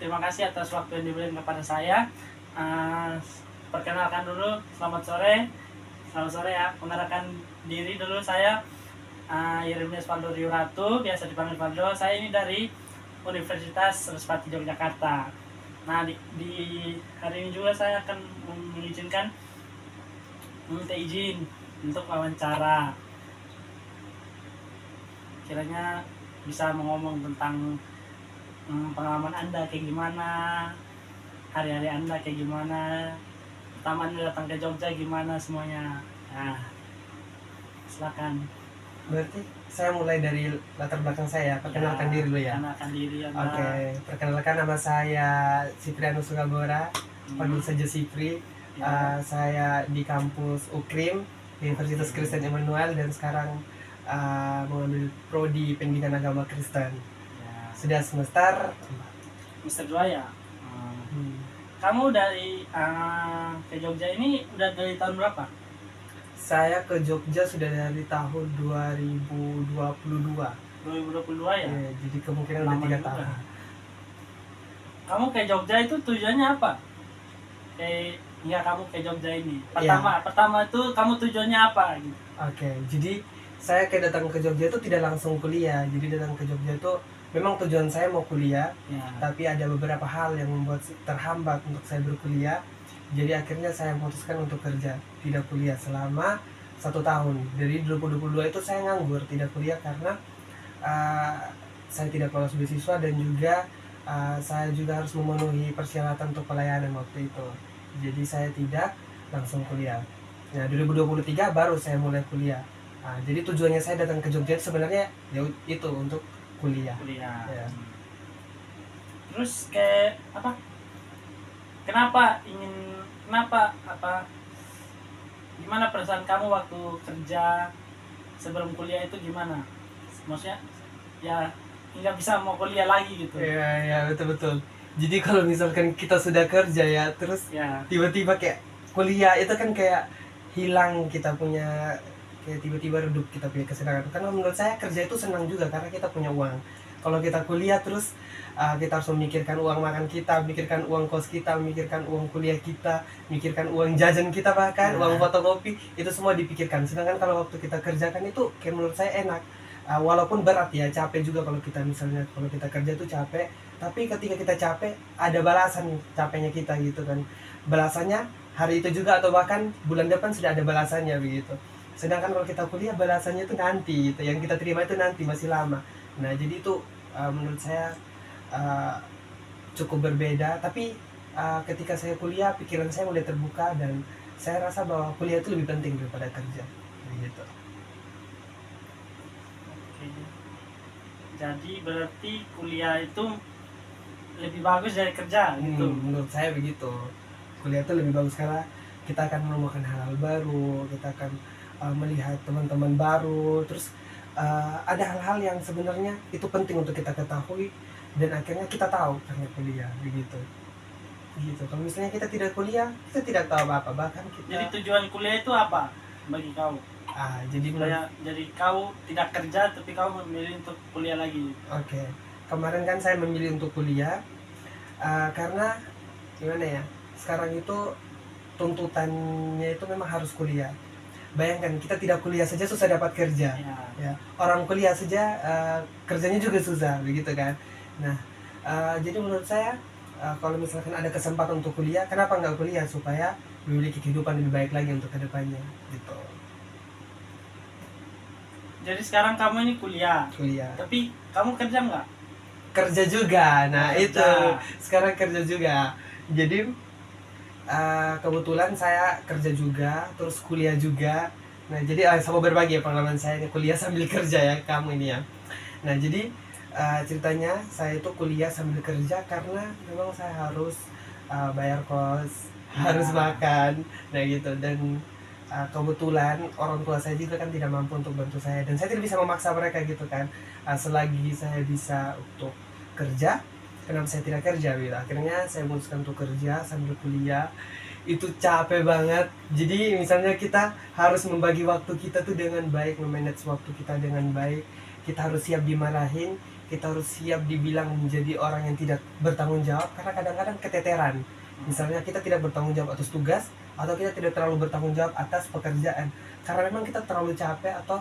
terima kasih atas waktu yang diberikan kepada saya. Uh, Perkenalkan dulu, selamat sore. Selamat sore ya. Mengenalkan diri dulu saya, Yeremias Faldo Riuratu, biasa dipanggil Faldo. Saya ini dari Universitas Respati Yogyakarta. Nah, di hari ini juga saya akan meminta izin untuk wawancara. Kiranya bisa mengomong tentang pengalaman Anda kayak gimana, hari-hari Anda kayak gimana, pertama Anda datang ke Jogja gimana semuanya. Nah, silakan. Berarti saya mulai dari latar belakang saya, perkenalkan diri dulu ya. Perkenalkan diri Anda. Oke, perkenalkan nama saya Ciprianus Sugabora, panggil saja Cipri. Saya di kampus UKRIM, Universitas Kristen Immanuel, dan sekarang mengambil prodi Pendidikan Agama Kristen. Sudah semester 2 ya. Kamu dari ke Jogja ini udah dari tahun berapa? Saya ke Jogja sudah dari tahun 2022. 2022 ya? Jadi kemungkinan udah 3 tahun. Kamu ke Jogja itu tujuannya apa? Kamu ke Jogja ini. Pertama itu kamu tujuannya apa gitu? Oke, jadi saya datang ke Jogja itu tidak langsung kuliah. Jadi datang ke Jogja itu memang tujuan saya mau kuliah, tapi ada beberapa hal yang membuat terhambat untuk saya berkuliah. Jadi akhirnya saya memutuskan untuk kerja, tidak kuliah selama 1 tahun. Dari 2022 itu saya nganggur, tidak kuliah karena saya tidak lolos beasiswa, dan juga saya juga harus memenuhi persyaratan untuk pelayanan waktu itu. Jadi saya tidak langsung kuliah. Nah, 2023 baru saya mulai kuliah. Jadi tujuannya saya datang ke Jogja sebenarnya ya itu untuk kuliah. Ya. Terus gimana perasaan kamu waktu kerja sebelum kuliah itu gimana? Maksudnya ya nggak bisa mau kuliah lagi gitu. Iya, betul. Jadi kalau misalkan kita sudah kerja ya, terus tiba-tiba kayak kuliah itu kan kayak hilang kita punya, kayak tiba-tiba redup kita punya kesenangan. Karena menurut saya kerja itu senang juga karena kita punya uang. Kalau kita kuliah terus kita harus memikirkan uang makan kita, memikirkan uang kos kita, memikirkan uang kuliah kita, memikirkan uang jajan kita, bahkan uang fotokopi, itu semua dipikirkan. Sedangkan kalau waktu kita kerjakan itu kayak menurut saya enak. Walaupun berat ya, capek juga kalau kita kerja itu capek, tapi ketika kita capek ada balasan capeknya kita gitu kan. Balasannya hari itu juga atau bahkan bulan depan sudah ada balasannya begitu. Sedangkan kalau kita kuliah balasannya itu nanti, itu yang kita terima itu nanti, masih lama. Nah, jadi itu menurut saya cukup berbeda. Tapi ketika saya kuliah, pikiran saya mulai terbuka dan saya rasa bahwa kuliah itu lebih penting daripada kerja gitu. Jadi berarti kuliah itu lebih bagus dari kerja gitu. Menurut saya begitu. Kuliah itu lebih bagus karena kita akan menemukan hal-hal baru, kita akan melihat teman-teman baru, terus ada hal-hal yang sebenarnya itu penting untuk kita ketahui, dan akhirnya kita tahu karena kuliah begitu. Kalau misalnya kita tidak kuliah, kita tidak tahu apa-apa, bahkan kita. Jadi tujuan kuliah itu apa bagi kau? Jadi kau tidak kerja tapi kau memilih untuk kuliah lagi. Oke. Kemarin kan saya memilih untuk kuliah karena gimana ya? Sekarang itu tuntutannya itu memang harus kuliah. Bayangkan kita tidak kuliah saja susah dapat kerja. Ya. Orang kuliah saja kerjanya juga susah begitu kan. Nah, jadi menurut saya kalau misalkan ada kesempatan untuk kuliah, kenapa nggak kuliah supaya memiliki kehidupan lebih baik lagi untuk kedepannya gitu. Jadi sekarang kamu ini kuliah. Tapi kamu kerja nggak? Kerja juga. Nah, itu sekarang kerja juga. Jadi kebetulan saya kerja juga, terus kuliah juga. Nah, jadi sama berbagi ya pengalaman saya kuliah sambil kerja ya kamu ini ya. Nah, jadi ceritanya saya itu kuliah sambil kerja karena memang saya harus bayar kos, harus makan, nah gitu. Dan kebetulan orang tua saya juga kan tidak mampu untuk bantu saya, dan saya tidak bisa memaksa mereka gitu kan. Selagi saya bisa untuk kerja, kenapa saya tidak kerja gitu. Akhirnya saya memutuskan untuk kerja sambil kuliah. Itu capek banget. Jadi misalnya kita harus membagi waktu kita tuh dengan baik, memanage waktu kita dengan baik. Kita harus siap dimarahin, kita harus siap dibilang menjadi orang yang tidak bertanggung jawab, karena kadang-kadang keteteran. Misalnya kita tidak bertanggung jawab atas tugas, atau kita tidak terlalu bertanggung jawab atas pekerjaan, karena memang kita terlalu capek, atau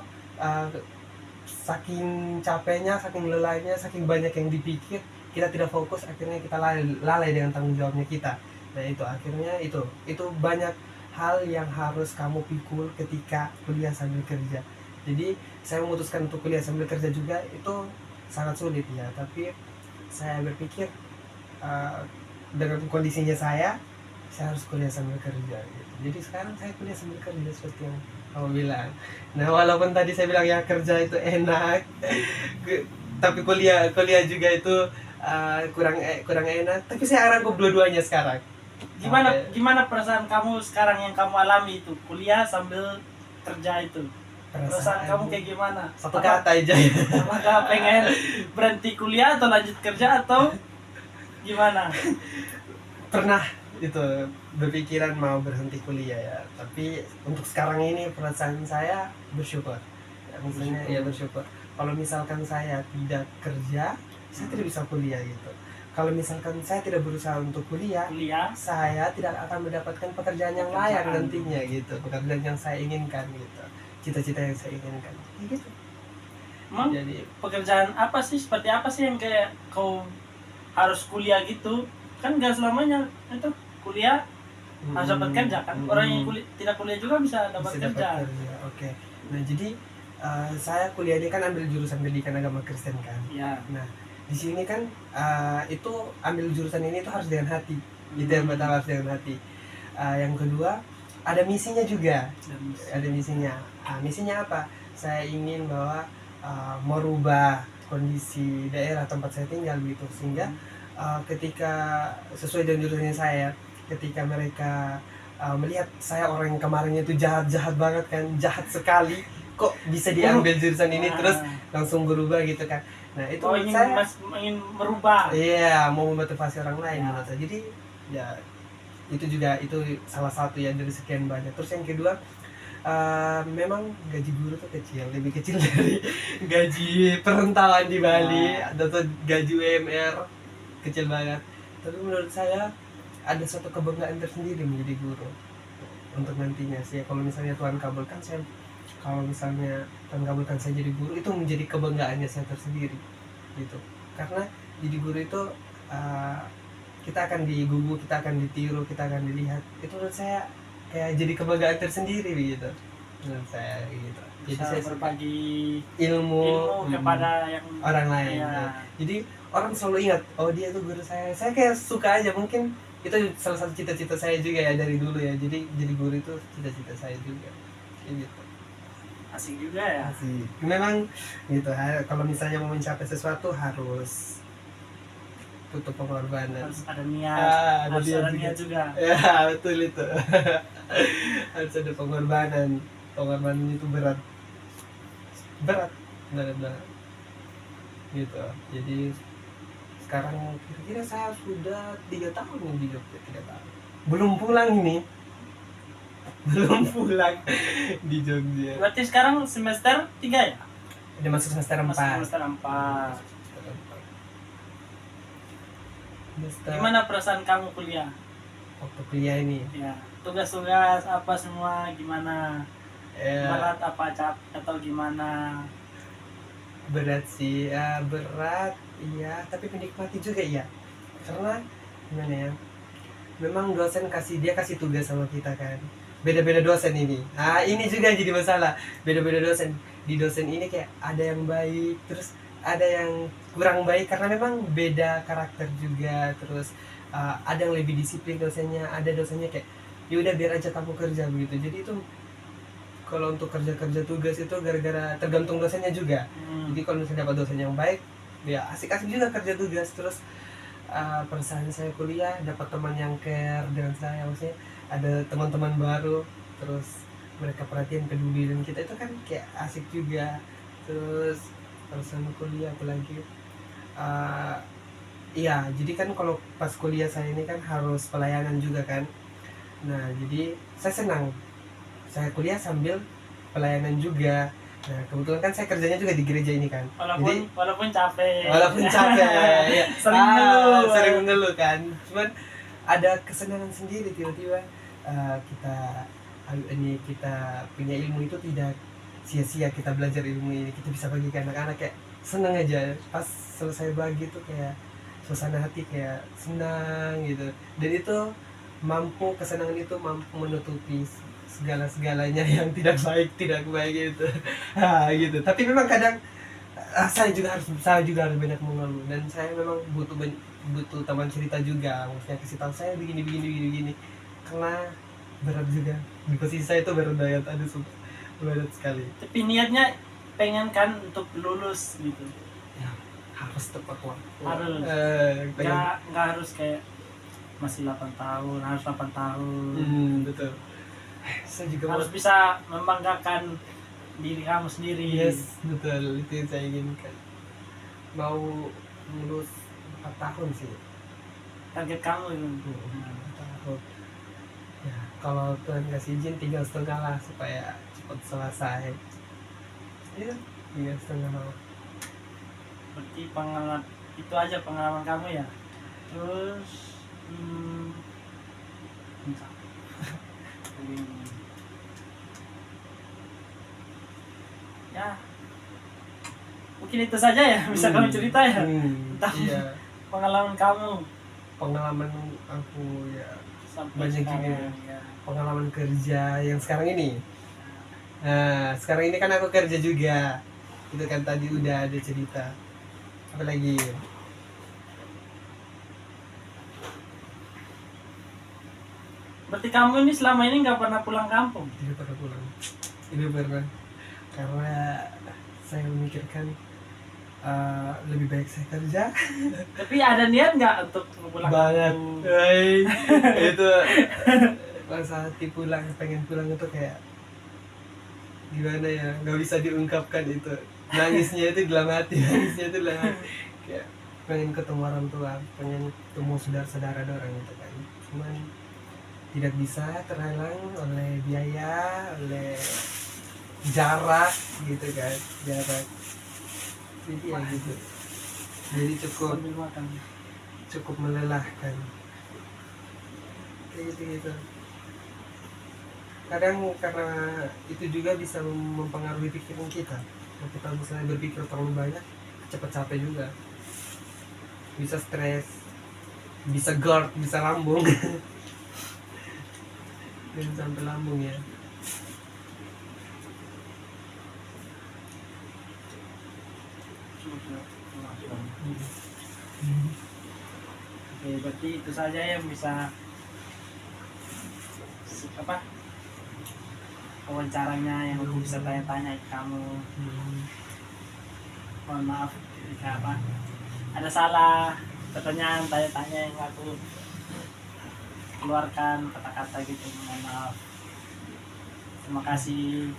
saking capeknya, saking lelahnya, saking banyak yang dipikir, kita tidak fokus, akhirnya kita lalai dengan tanggung jawabnya kita. Nah itu akhirnya itu banyak hal yang harus kamu pikul ketika kuliah sambil kerja. Jadi saya memutuskan untuk kuliah sambil kerja juga itu sangat sulit ya, tapi saya berpikir dengan kondisinya saya harus kuliah sambil kerja gitu. Jadi sekarang saya kuliah sambil kerja seperti yang kamu bilang. Nah walaupun tadi saya bilang ya kerja itu enak tapi kuliah juga itu kurang enak, tapi saya rangkup dua-duanya sekarang. Gimana perasaan kamu sekarang yang kamu alami itu kuliah sambil kerja itu? Perasaan kamu kayak gimana? Satu kata aja ya. Apakah pengen berhenti kuliah atau lanjut kerja atau gimana? Pernah itu berpikiran mau berhenti kuliah ya, tapi untuk sekarang ini perasaan saya bersyukur. Maksudnya ya bersyukur. Kalau misalkan saya tidak kerja, saya tidak bisa kuliah gitu. Kalau misalkan saya tidak berusaha untuk kuliah, saya tidak akan mendapatkan pekerjaan yang layak nantinya gitu, pekerjaan yang saya inginkan gitu, cita-cita yang saya inginkan gitu. Jadi pekerjaan apa sih, seperti apa sih yang kayak kau harus kuliah gitu? Kan gak selamanya itu kuliah harus dapat kerja kan. Orang yang tidak kuliah juga bisa dapat kerja. Oke. Nah jadi saya kuliah ini kan ambil jurusan pendidikan agama Kristen kan. Ya. Nah di sini kan itu ambil jurusan ini itu harus dengan hati. Itu yang pertama, harus dengan hati. Yang kedua ada misinya juga. Ada misinya. Misinya apa? Saya ingin bahwa merubah kondisi daerah tempat saya tinggal gitu, sehingga ketika sesuai dengan jurusannya saya, ketika mereka melihat saya orang yang kemarinnya itu jahat banget kan, jahat sekali, kok bisa diambil jurusan ini terus langsung berubah gitu kan. Nah itu ingin merubah. Iya, mau memotivasi orang lain menurut saya. Jadi ya itu juga itu salah satu ya dari sekian banyak. Terus yang kedua, memang gaji guru tuh kecil, lebih kecil dari gaji perantauan di Bali atau gaji UMR, kecil banget. Tapi menurut saya ada suatu kebanggaan tersendiri menjadi guru untuk nantinya sih. Kalau misalnya Tuhan kabulkan saya, jadi guru, itu menjadi kebanggaannya saya tersendiri gitu. Karena jadi guru itu kita akan digugu, kita akan ditiru, kita akan dilihat. Itu menurut saya kayak jadi kebanggaan tersendiri gitu menurut saya gitu. Jadi saya berbagi ilmu kepada yang orang lain gitu. Jadi orang selalu ingat, oh dia tuh guru saya. Saya kayak suka aja, mungkin itu salah satu cita-cita saya juga ya dari dulu ya. Jadi guru itu cita-cita saya juga gitu. Asik juga ya. Asik. Memang gitu. Kalau misalnya mau mencapai sesuatu harus butuh pengorbanan. Harus ada niat. Harus ada niat juga. Ya betul itu. Harus ada pengorbanan. Pengorbanan itu berat banget gitu. Jadi sekarang kira-kira saya sudah 3 tahun di Jogja, 3 tahun. Belum pulang di Jogja. Berarti sekarang semester 3 ya? Udah masuk semester 4. Semester 4. Gimana perasaan kamu kuliah? Waktu kuliah ini? Ya, tugas-tugas apa semua gimana? Berat apa atau gimana? Berat sih, berat iya, tapi menikmati juga ya. Karena gimana ya? Memang dosen kasih tugas sama kita kan. Beda-beda dosen ini. Ini juga jadi masalah. Beda-beda dosen. Di dosen ini kayak ada yang baik, terus ada yang kurang baik karena memang beda karakter juga. Terus ada yang lebih disiplin dosennya, ada dosennya kayak ya udah biar aja kamu kerja begitu. Jadi itu kalau untuk kerja tugas itu gara-gara tergantung dosennya juga. Jadi kalau misalnya dapat dosen yang baik, ya asik-asik juga kerja tugas. Terus perasaan saya kuliah dapat teman yang care dengan saya, maksudnya ada teman-teman baru, terus mereka perhatian, peduli dengan kita, itu kan kayak asik juga. Terus perasaan kuliah apalagi iya, jadi kan kalau pas kuliah saya ini kan harus pelayanan juga kan. Nah jadi saya senang, saya kuliah sambil pelayanan juga. Nah kebetulan kan saya kerjanya juga di gereja ini kan. Walaupun capek. Walaupun capek ya. Sering mengeluh kan. Cuman ada kesenangan sendiri tiba-tiba kita punya ilmu itu tidak sia-sia, kita belajar ilmu ini, kita bisa bagi ke anak-anak, kayak senang aja pas selesai bagi itu, kayak suasana hati kayak senang gitu. Dan itu kesenangan itu mampu menutupi segala-segalanya yang tidak baik gitu. Gitu. Tapi memang kadang saya juga harus banyak mengeluh, dan saya memang butuh teman cerita juga, maksudnya kasih tahu saya begini, karena berat juga di posisi saya itu berat banget, berat sekali. Tapi niatnya pengen kan untuk lulus gitu ya, harus tepat waktu, harus nggak harus kayak masih 8 tahun, harus 8 tahun. Betul. Saya juga harus bisa membanggakan diri kamu sendiri. Yes, betul, itu yang saya inginkan. Mau lulus 4 tahun sih target kamu itu. 4 tahun ya, kalau Tuhan kasih izin 3,5 lah supaya cepat selesai. Iya, 3,5. Berarti pengalaman itu aja, pengalaman kamu ya. Terus ya mungkin itu saja ya bisa kamu cerita ya tentang pengalaman kamu. Pengalaman aku ya sampai banyak sekarang, juga ya. Pengalaman kerja yang sekarang ini. Nah sekarang ini kan aku kerja juga, itu kan tadi udah ada cerita. Apa lagi? Berarti kamu ini selama ini nggak pernah pulang kampung? Tidak pernah pulang. Tidak pernah. Karena saya memikirkan lebih baik saya kerja. Tapi ada niat nggak untuk pulang banget kampung? Itu masa hati pulang, pengen pulang itu kayak gimana ya, nggak bisa diungkapkan itu. Nangisnya itu dalam hati, kayak pengen ketemu orang tua, pengen ketemu saudara-saudara orang itu kan. Cuman tidak bisa, terhalang oleh biaya, oleh jarak gitu kan, jarak. Jadi ya gitu. Jadi cukup melelahkan. Kayak gitu. Kadang karena itu juga bisa mempengaruhi pikiran kita. Kalau kita misalnya berpikir terlalu banyak, cepat capek juga. Bisa stres, bisa GERD, bisa lambung. Dan sampai lambung ya. Oke, berarti itu saja yang bisa wawancaranya yang aku bisa tanya-tanya ke kamu. Mohon maaf jika ada salah pertanyaan, tanya-tanya yang aku keluarkan kata-kata gitu, mohon maaf. Terima kasih.